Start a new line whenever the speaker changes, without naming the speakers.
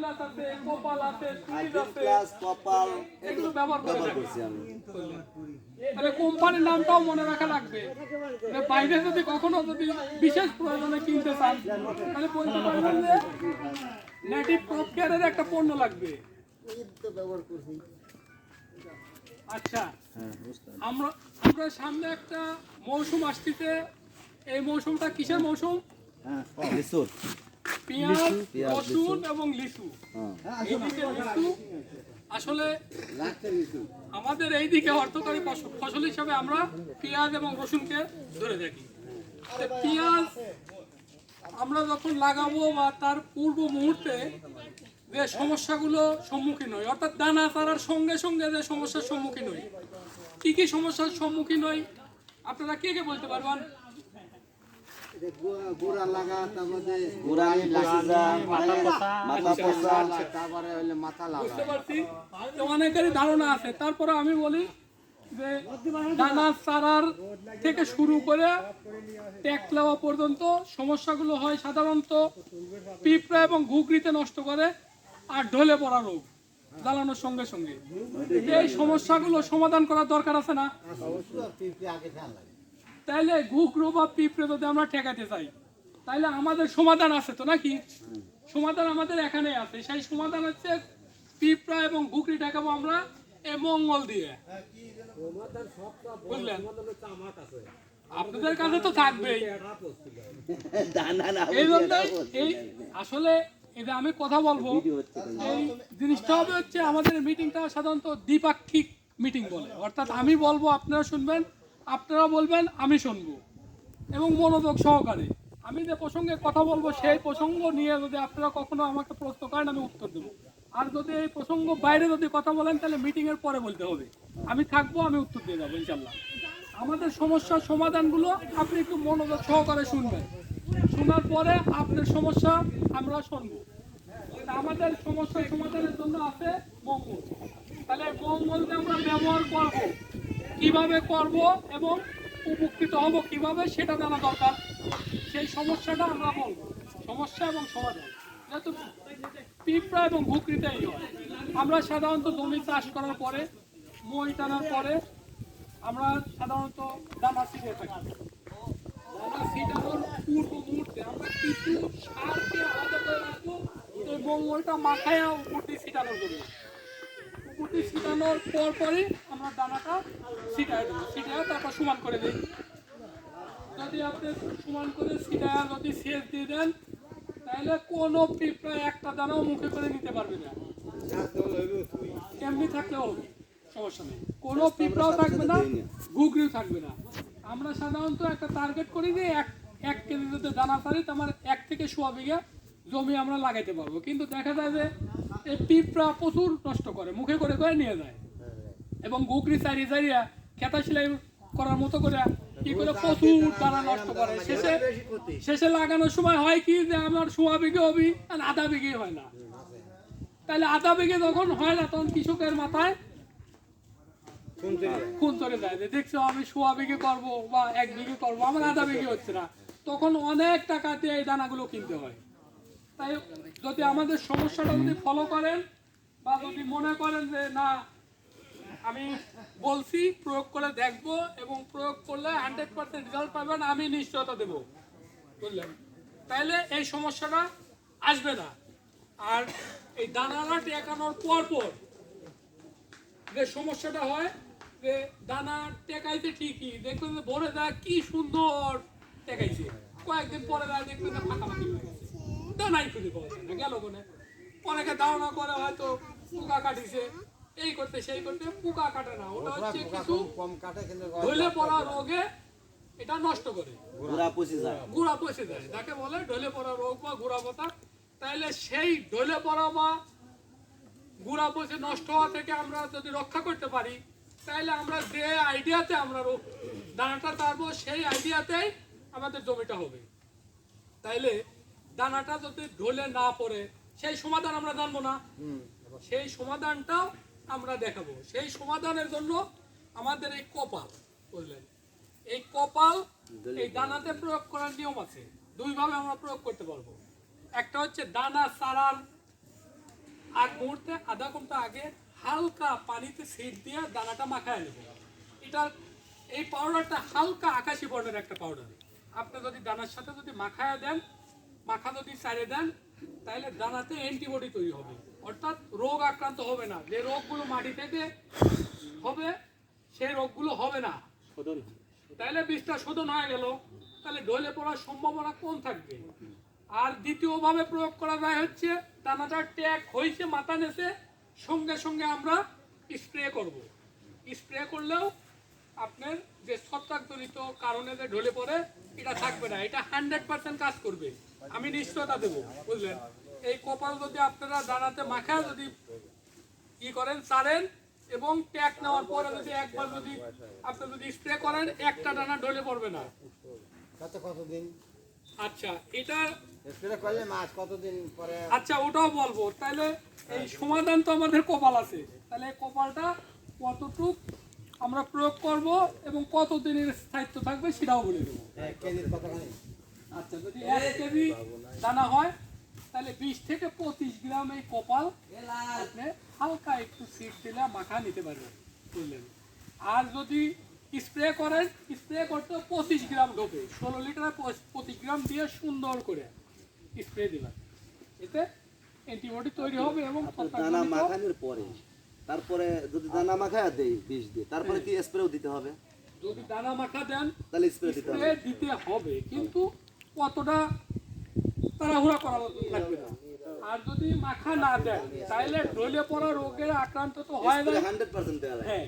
Plus আছে, কপাল আছে, সুইজ আছে,
কপাল
এগুলো ব্যবহার
করছি আমি।
তাহলে কোম্পানির নামটাও মনে রাখা লাগবে। বাইরে যদি কখনো যদি বিশেষ প্রয়োজনে কিনতে চান তাহলে বলতে পারবেন যে নেটিভ ক্রপ কেয়ারের একটা পণ্য লাগবে। আচ্ছা, আমরা সামনে একটা মৌসুম আসতেছে। এই মৌসুমটা কিসের মৌসুম? পেঁয়াজ, রসুন এবং লিচু। এইদিকে লিচু আসলে আমাদের এইদিকে অর্থকরী ফসল হিসাবে আমরা পেঁয়াজ এবং রসুনকে ধরে থাকি। পেঁয়াজ আমরা যখন লাগাবো বা তার পূর্ব মুহূর্তে যে সমস্যাগুলো সম্মুখীন হয়, অর্থাৎ দানা ছাড়ার সঙ্গে সঙ্গে যে সমস্যার সম্মুখীন হই, কি কি সমস্যার সম্মুখীন হই আপনারা কে কে বলতে পারবেন?
গোড়া লাগা, তারপরে মাথা লাগা,
বুঝতে পারছি, অনেকেরই ধারণা আছে। তারপরে আমি বলি যে দানা চারার থেকে শুরু করে ট্যাক লাওয়া পর্যন্ত সমস্যাগুলো হয় সাধারণত পিঁপড়া এবং ঘুঘরিতে নষ্ট করে, আর ঢলে পড়া রোগ জ্বালানোর সঙ্গে সঙ্গে। এই সমস্যাগুলো সমাধান করার দরকার আছে না? তাইলে ঘুঘরু বা পিঁপড়ে যদি আমরা ঠেকাতে চাই তাইলে আমাদের সমাধান আছে তো নাকি? সমাধান আমাদের এখানে আছে। সেই সমাধান হচ্ছে পিঁপড়া এবং ঘুঘরি ঠেকাবো আমরা এই মঙ্গল দিয়ে। বুঝলেন? আপনাদের কাছে তো থাকবেই। এই জন্যই এই আসলে এই যে আমি কথা বলবো, এই জিনিসটা হবে হচ্ছে আমাদের মিটিংটা সাধারণত দ্বিপাক্ষিক মিটিং বলে, অর্থাৎ আমি বলবো আপনারা শুনবেন, আপনারা বলবেন আমি শুনবো, এবং মনোযোগ সহকারে। আমি যে প্রসঙ্গে কথা বলবো সেই প্রসঙ্গ নিয়ে যদি আপনারা কখনো আমাকে প্রশ্ন করেন আমি উত্তর দেবো। আর যদি এই প্রসঙ্গ বাইরে যদি কথা বলেন তাহলে মিটিং এর পরে বলতে হবে। আমি থাকবো, আমি উত্তর দিয়ে যাবো ইনশাল্লাহ। আমাদের সমস্যার সমাধানগুলো আপনি একটু মনোযোগ সহকারে শুনবেন, শোনার পরে আপনার সমস্যা আমরা শুনবো। আমাদের সমস্যার সমাধানের জন্য আছে মঙ্গল। তাহলে মঙ্গলকে আমরা ব্যবহার করব, কিভাবে করব এবং উপকৃত হব কিভাবে সেটা জানা দরকার। সেই সমস্যাটা আমরা বলবো, সমস্যা এবং সমাধান। যেহেতু পিঁপড়া এবং ঘুঘরিতেই হয়, আমরা সাধারণত জমি চাষ করার পরে মই টানার পরে আমরা সাধারণত দানা ছিটিয়ে থাকি। দানা ছিটানোর পূর্ব মুহূর্তে আমরা কিছু সারকে আলাদা করে রাখবো এবং ওইটা মাথায় উপর দিয়ে ছিটানোর জন্য। উপর দিয়ে ছিটানোর পরপরই আমরা দানাটা ছিটায় দেবো, ছিটায় তারপর সমান করে দিই। যদি আপনি সমান করে ছিটায় যদি সেচ দিয়ে দেন তাহলে কোনো পিঁপড়া একটা দানাও মুখে করে নিতে পারবে না। এমনি থাকলেও সমস্যা নেই, কোনো পিঁপড়াও থাকবে না, ঘুঘরিও থাকবে না। আমরা সাধারণত একটা টার্গেট করি যে এক কেজি যদি দানা পারি তো আমার 1 থেকে 1.25 বিঘা জমি আমরা লাগাইতে পারবো। কিন্তু দেখা যায় যে এই পিঁপড়া প্রচুর নষ্ট করে, মুখে করে করে নিয়ে যায়, এবং ঘুঘরি চারিয়ে চারিয়া খেতা সেলাই করার মতো করে কি করে প্রচুর দানা নষ্ট করে। শেষে লাগানোর সময় হয় কি যে আমার 1.25 বিঘে হবি আর আধা বিঘে হয় না। তাহলে আধা বিঘে যখন হয় না তখন কৃষকের মাথায় খুন চলে যায় যে দেখছো আমি 1.25 বিঘে করবো বা 1 বিঘে করবো, আমার আধা বিঘে হচ্ছে না। তখন অনেক টাকা দিয়ে এই দানাগুলো কিনতে হয়। তাই যদি আমাদের সমস্যাটা যদি ফলো করেন বা যদি মনে করেন যে না আমি বলছি প্রয়োগ করে দেখবো এবং প্রয়োগ করলে 100% রেজাল্ট পাবেন, আমি নিশ্চয়তা দেব, বুঝলেন? তাইলে এই সমস্যাটা আসবে না। আর এই দানাটা টেকানোর পর যে সমস্যাটা হয় যে দানা টেকাইতে ঠিকই দেখবেন যে ভরে দেয় কি সুন্দর টেকাইছে, কয়েকদিন পরে দেয় দেখবেন যে ফাঁকাফাঁকি হয়ে গেছে, দানাই খুঁজে পাওয়া যায় না, গেল কোনে। অনেকে ধারণা করে হয়তো পোকা কাটিছে, এই করতে সেই করতে, পোকা কাটে না, ওটা হচ্ছে কিছু ঢলে পড়া রোগে এটা নষ্ট করে, গুড়া পচে যায়, যাকে বলে ঢলে পড়া রোগ বা গুড়া পচা। তাইলে সেই ঢলে পড়া বা গুড়া পচে নষ্ট হওয়া থেকে আমরা যদি রক্ষা করতে পারি তাহলে আমরা যে আইডিয়াতে আমরা দানাটা তারবো সেই আইডিয়াতেই আমাদের জমিটা হবে। তাইলে দানাটা যদি ঢলে না পড়ে সেই সমাধান আমরা জানবো না, সেই সমাধানটাও আমরা দেখাবো। সেই সমাধানের জন্য আমাদের এই কপাল, বুঝলেন, এই কপাল এই দানাতে প্রয়োগ করার নিয়ম আছে। দুইভাবে আমরা প্রয়োগ করতে পারবো। একটা হচ্ছে দানা চারার আগ মুহূর্তে আধা ঘন্টা আগে হালকা পানিতে সেট দিয়ে দানাটা মাখায় নেবে। এটা এই পাউডারটা হালকা আকাশি বর্ণের একটা পাউডার। আপনি যদি দানার সাথে যদি মাখায় দেন, মাখা যদি ছাড়িয়ে দেন, তাহলে দানাতে অ্যান্টিবডি তৈরি হবে, অর্থাৎ রোগ আক্রান্ত হবে না। যে রোগগুলো মাটি থেকে হবে সেই রোগগুলো হবে না, তাহলে বীজটা শোধন হয়ে গেল, তাহলে ঢলে পড়ার সম্ভাবনা কম থাকবে। আর দ্বিতীয়ভাবে প্রয়োগ করা যায় হচ্ছে দানাটা ট্যাগ হয়েছে মাথা নেছে, সঙ্গে সঙ্গে আমরা স্প্রে করব। স্প্রে করলেও আপনার যে ছত্রাকজনিত কারণে যে ঢলে পড়ে এটা থাকবে না, এটা 100% কাজ করবে, আমি নিশ্চয়তা দেবো, বুঝলেন। এই কপাল যদি আপনারা দানাতে মাখা যদি করেন ছাড়েন এবং ট্যাগ নেওয়ার পরে যদি একবার যদি আপনি যদি স্প্রে করেন, একটা দানা ঢলে পড়বে না।
কতদিন
আচ্ছা, এটা
স্প্রে করলে মাছ কতদিন পরে?
আচ্ছা, ওটাও বলবো। তাহলে এই সমাধান তো আমাদের কপাল আছে, তাহলে এই কপালটা কতটুক আমরা প্রয়োগ করব এবং কতদিনের স্থায়িত্ব থাকবে সেটাও বলে দেবো।
1 কেজির কতখানি?
আচ্ছা, যদি 1 কেজি দানা হয় তাহলে 20 থেকে 25 গ্রাম এই কপাল আপনি হালকা একটু সিড দিলে মাখা নিতে পারবেন, বুঝলেন। আর যদি স্প্রে করেন, স্প্রে করতে 25 গ্রাম ঢোকে, 16 লিটার 25 গ্রাম দিয়ে সুন্দর করে স্প্রে দিলাম, এতে অ্যান্টিবডি তৈরি হবে এবং
দানা মাখানোর পরে তারপরে যদি দানা মাখায় দেই বিষ দিয়ে, তারপরে কি স্প্রেও দিতে হবে?
যদি দানা মাখা দেন
তাহলে স্প্রে দিতে
স্প্রে
হবে।
দিতে হবে, কিন্তু কতটা তাড়াহুড়া করা লাগবে না। আর যদি মাখা না দেন তাহলে ঢলে পড়া রোগের আক্রান্ত তো হয় না।
100% দেওয়া লাগে।
হ্যাঁ,